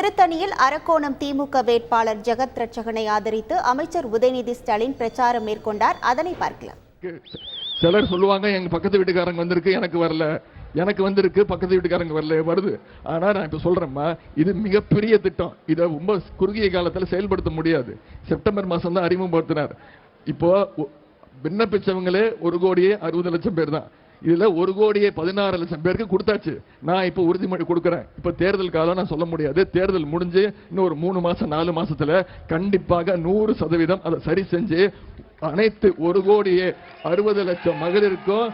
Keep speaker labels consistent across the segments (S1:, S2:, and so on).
S1: திருத்தணியில் அரக்கோணம் திமுக வேட்பாளர் ஜெகத் ரட்சகனை ஆதரித்து அமைச்சர் உதயநிதி ஸ்டாலின் பிரச்சாரம் மேற்கொண்டார். அதனை பார்க்கலாம்.
S2: சிலர் சொல்லுவாங்க, எங்க பக்கத்து வீட்டுக்காரங்க வந்திருக்கு, எனக்கு வரல, எனக்கு வந்திருக்கு, பக்கத்து வீட்டுக்காரங்க வரல, வருது. ஆனா நான் இப்ப சொல்றேம்மா, இது மிகப்பெரிய திட்டம். இதை ரொம்ப குறுகிய காலத்தில் செயல்படுத்த முடியாது. செப்டம்பர் மாசம் தான் அறிமுகப்படுத்தினார். இப்போ விண்ணப்பிச்சவங்களே 1,60,00,000 பேர் தான். இதுல 1,16,00,000 பேருக்கு கொடுத்தாச்சு. நான் இப்ப உறுதிமொழி கொடுக்கிறேன். இப்ப தேர்தல் காலம் நான் சொல்ல முடியாது. தேர்தல் முடிஞ்சு இன்னொரு 3 மாசம் 4 மாசத்துல கண்டிப்பாக 100% அதை சரி செஞ்சு அனைத்து 1,60,00,000 மகளிருக்கும்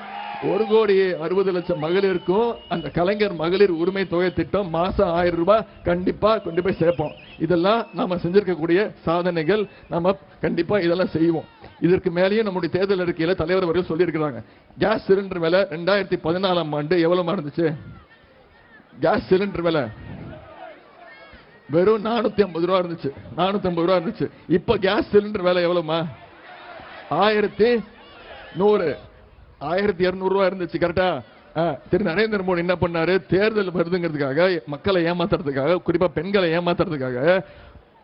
S2: 1,60,00,000 மகளிருக்கும் அந்த கலைஞர் மகளிர் உரிமை தொகை திட்டம் மாசம் 1000 ரூபாய் கண்டிப்பா கொண்டு போய் சேர்ப்போம். இதெல்லாம் நாம செஞ்சிருக்கக்கூடிய சாதனைகள். நாம கண்டிப்பா இதெல்லாம் செய்வோம். இதற்கு மேலேயும் நம்முடைய தேர்தல் அறிக்கையில தலைவர் அவர்கள் சொல்லியிருக்கிறாங்க. கேஸ் சிலிண்டர் விலை 2014ஆம் ஆண்டு எவ்வளவு இருந்துச்சு? கேஸ் சிலிண்டர் விலை வெறும் 450 ரூபா இருந்துச்சு. 450 ரூபா இருந்துச்சு. இப்ப கேஸ் சிலிண்டர் விலை எவ்வளவுமா? 1100 1200 ரூபா இருந்துச்சு. கரெக்டா? திரு நரேந்திர மோடி என்ன பண்ணாரு? தேர்தல் வருதுங்கிறதுக்காக, மக்களை ஏமாத்துறதுக்காக, குறிப்பா பெண்களை ஏமாத்துறதுக்காக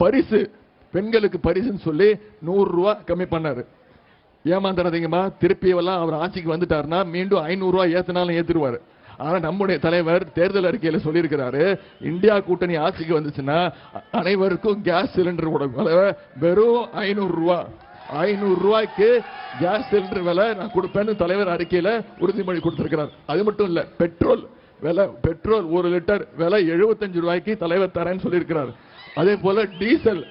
S2: பரிசு, பெண்களுக்கு பரிசுன்னு சொல்லி 100 ரூபா கம்மி பண்ணாரு. ஏமாந்துறாதீங்கம்மா, திருப்பி எல்லாம் அவர் ஆட்சிக்கு வந்துட்டாருன்னா மீண்டும் 500 ரூபாய் ஏத்தினாலும் ஏத்திடுவாரு. ஆனா நம்முடைய தலைவர் தேர்தல் அறிக்கையில சொல்லியிருக்கிறாரு, இந்தியா கூட்டணி ஆட்சிக்கு வந்துச்சுன்னா அனைவருக்கும் கேஸ் சிலிண்டர் வெறும் 500 ரூபாய். 500 ரூபாய்க்கு கேஸ் சிலிண்டர் விலை நான் கொடுப்பேன்னு தலைவர் அறிக்கையில உறுதிமொழி கொடுத்திருக்கிறார். அது மட்டும் இல்ல, பெட்ரோல் விலை, பெட்ரோல் 1 லிட்டர் விலை 75 ரூபாய்க்கு தலைவர் தரேன்னு சொல்லியிருக்கிறார். அதே போல டீசல்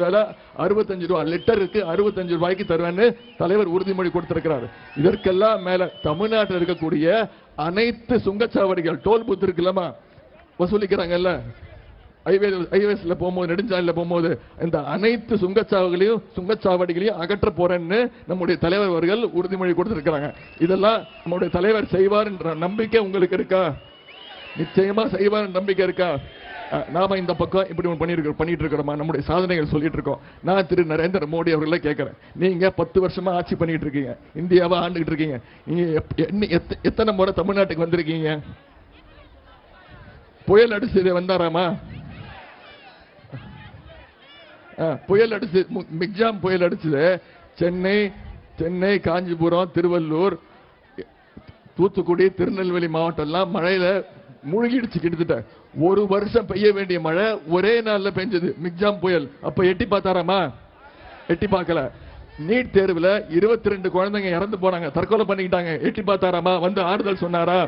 S2: விலை 65 ரூபாய், லிட்டருக்கு 65 ரூபாய்க்கு தருவேன்னு தலைவர் உறுதிமொழி கொடுத்திருக்கிறார். இதற்கெல்லாம் மேல தமிழ்நாட்டில் இருக்கக்கூடிய அனைத்து சுங்கச்சாவடிகள், டோல் பூத் இருக்குல்லமா, வசூலிக்கிறாங்கல்ல, ஹைவேஸ்ல போகும்போது, நெடுஞ்சாலையில போகும்போது, இந்த அனைத்து சுங்கச்சாவடிகளையும் அகற்ற போறேன்னு நம்முடைய தலைவர் அவர்கள் உறுதிமொழி கொடுத்திருக்கிறாங்க. இதெல்லாம் நம்முடைய தலைவர் செய்வார் என்ற நம்பிக்கை உங்களுக்கு இருக்கா? நிச்சயமா செய்வார் நம்பிக்கை இருக்கா? நாம இந்த பக்கம் இப்படி பண்ணிட்டு இருக்கிறோமா? நம்முடைய சாதனைகள் சொல்லிட்டு இருக்கோம். நான் திரு நரேந்திர மோடி அவர்களை கேட்கிறேன், நீங்க 10 வருஷமா ஆட்சி பண்ணிட்டு இருக்கீங்க, இந்தியாவை ஆண்டுகிட்டு இருக்கீங்க. நீங்க எத்தனை முறை தமிழ்நாட்டுக்கு வந்திருக்கீங்க? புயல் அடிச்சு வந்தாராமா? புயல் அடிச்சு, மிக்ஜாம் புயல் அடிச்சது சென்னை, காஞ்சிபுரம், திருவள்ளூர், தூத்துக்குடி, திருநெல்வேலி மாவட்டம் எல்லாம் மழையில மூழ்கிடுச்சு. கிட்டத்தட்ட 1 வருஷம் பெய்ய வேண்டிய மழை ஒரே நாள்ல பெஞ்சது மிக்ஜாம் புயல். அப்ப எட்டி பார்த்தாராமா? எட்டி பார்க்கல. நீட் தேர்வுல 22 குழந்தைங்க இறந்து போனாங்க, தற்கொலை பண்ணிக்கிட்டாங்க. எட்டி பார்த்தாராமா? வந்து ஆறுதல் சொன்னாரா?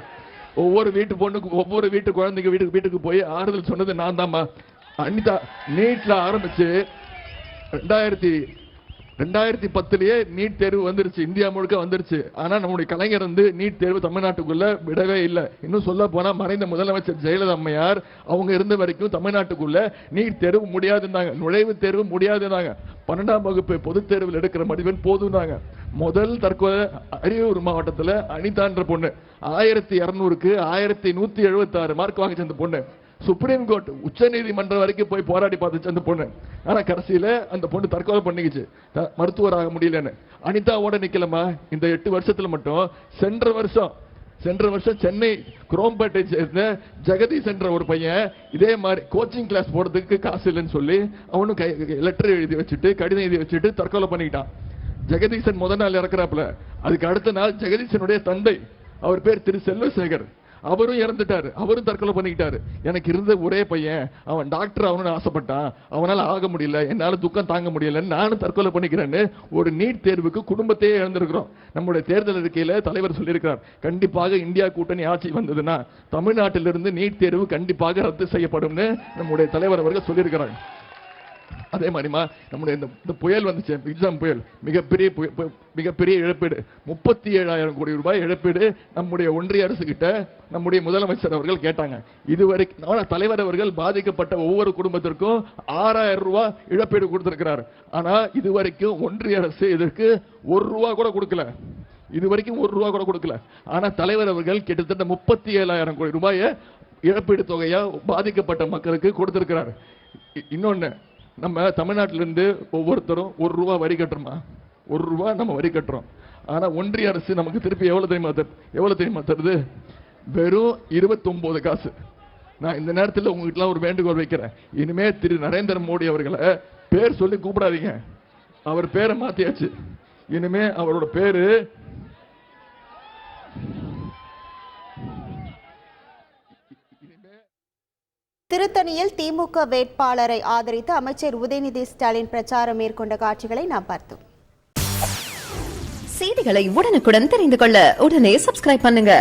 S2: ஒவ்வொரு வீட்டு பொண்ணுக்கு, ஒவ்வொரு வீட்டு குழந்தைங்க வீட்டுக்கு போய் ஆறுதல் சொன்னது நான் தான்மா. அனிதா நீட்ல ஆரம்பிச்சு 2010லயே நீட் தேர்வு வந்துருச்சு, இந்தியா முழுக்க வந்துருச்சு. ஆனா நம்முடைய கலைஞர் நீட் தேர்வு தமிழ்நாட்டுக்குள்ள விடவே இல்லை. இன்னும் சொல்ல போனா மறைந்த முதலமைச்சர் ஜெயலலிதா அம்மையார் அவங்க இருந்த வரைக்கும் தமிழ்நாட்டுக்குள்ள நீட் தேர்வு முடியாதுன்னாங்க, நுழைவு தேர்வு முடியாதுன்னாங்க. 12ஆம் வகுப்பு பொது தேர்வில் எடுக்கிற மதிப்பெண் போதும்னாங்க. முதல் தற்கொலை அரியலூர் மாவட்டத்தில் அனிதான்ற பொண்ணு 1200க்கு 1176 மார்க் வாங்கிச்சு. அந்த பொண்ணு சுப்ரீம் கோர்ட், உச்ச நீதிமன்றம் வரைக்கும் போய் போராடி பார்த்துச்சு அந்த பொண்ணு. ஆனா கடைசியில அந்த பொண்ணு தற்கொலை பண்ணிக்கிச்சு, மருத்துவர் ஆக முடியலன்னு. அனிதாவோட நிக்கலமா. இந்த 8 வருஷத்துல மட்டும் சென்ற வருஷம் சென்னை குரோம்பேட்டை சேர்ந்த ஜெகதீஷ் என்ற ஒரு பையன் இதே மாதிரி கோச்சிங் கிளாஸ் போறதுக்கு காசு இல்லைன்னு சொல்லி அவனும் லெட்டர் எழுதி வச்சுட்டு, கடிதம் எழுதி வச்சுட்டு தற்கொலை பண்ணிக்கிட்டான். ஜெகதீசன் முதல் நாள் இறக்குறாப்புல. அதுக்கு அடுத்த நாள் ஜெகதீசனுடைய தந்தை, அவர் பேர் திரு செல்வசேகர், அவரும் இறந்துட்டாரு, அவரும் தற்கொலை பண்ணிக்கிட்டாரு. எனக்கு இருந்த ஒரே பையன், அவன் டாக்டர் ஆகணும்னு ஆசைப்பட்டான், அவனால ஆக முடியல, என்னால துக்கம் தாங்க முடியல, நானும் தற்கொலை பண்ணிக்கிறேன்னு ஒரு நீட் தேர்வுக்கு குடும்பத்தையே இழந்திருக்கிறோம். நம்முடைய தேர்தல் அறிக்கையில தலைவர் சொல்லியிருக்கிறார், கண்டிப்பாக இந்தியா கூட்டணி ஆட்சி வந்ததுன்னா தமிழ்நாட்டிலிருந்து நீட் தேர்வு கண்டிப்பாக ரத்து செய்யப்படும்னு நம்முடைய தலைவர் அவர்கள் சொல்லியிருக்கிறாங்க. அதே மாதிரிமா நம்முடைய இந்த புயல் வந்துச்சு, எக்ஸாம் புயல், மிகப்பெரிய இழப்பீடு, 37,000 கோடி ரூபாய் இழப்பீடு நம்முடைய ஒன்றிய அரசு கிட்ட நம்முடைய முதலமைச்சர் அவர்கள் கேட்டாங்க. இதுவரைக்கும் தலைவர் அவர்கள் பாதிக்கப்பட்ட ஒவ்வொரு குடும்பத்திற்கும் 6,000 ரூபாய் இழப்பீடு கொடுத்திருக்கிறார். ஆனா இதுவரைக்கும் ஒன்றிய அரசு இதற்கு 1 ரூபா கூட கொடுக்கல. இதுவரைக்கும் 1 ரூபா கூட கொடுக்கல. ஆனா தலைவர் அவர்கள் கிட்டத்தட்ட 37,000 கோடி ரூபாயை இழப்பீடு தொகையா பாதிக்கப்பட்ட மக்களுக்கு கொடுத்திருக்கிறார். இன்னொன்னு, நம்ம தமிழ்நாட்டிலிருந்து ஒவ்வொருத்தரும் 1 ரூபா வரி கட்டுறோமா? 1 ரூபா நம்ம வரி கட்டுறோம். ஆனா ஒன்றிய அரசு நமக்கு திருப்பி எவ்வளவு தெரியுமா தருது? வெறும் 29 காசு. நான் இந்த நேரத்தில் உங்ககிட்ட ஒரு வேண்டுகோள் வைக்கிறேன். இனிமே திரு நரேந்திர மோடி அவர்களை பேர் சொல்லி கூப்பிடாதீங்க. அவர் பேரை மாத்தியாச்சு. இனிமே அவரோட பேரு
S1: திருத்தணியில் திமுக வேட்பாளரை ஆதரித்து அமைச்சர் உதயநிதி ஸ்டாலின் பிரச்சாரம் மேற்கொண்ட காட்சிகளை நாம் பார்த்தோம்.
S3: செய்திகளை உடனுக்குடன் தெரிந்து கொள்ள உடனே சப்ஸ்கிரைப் பண்ணுங்க.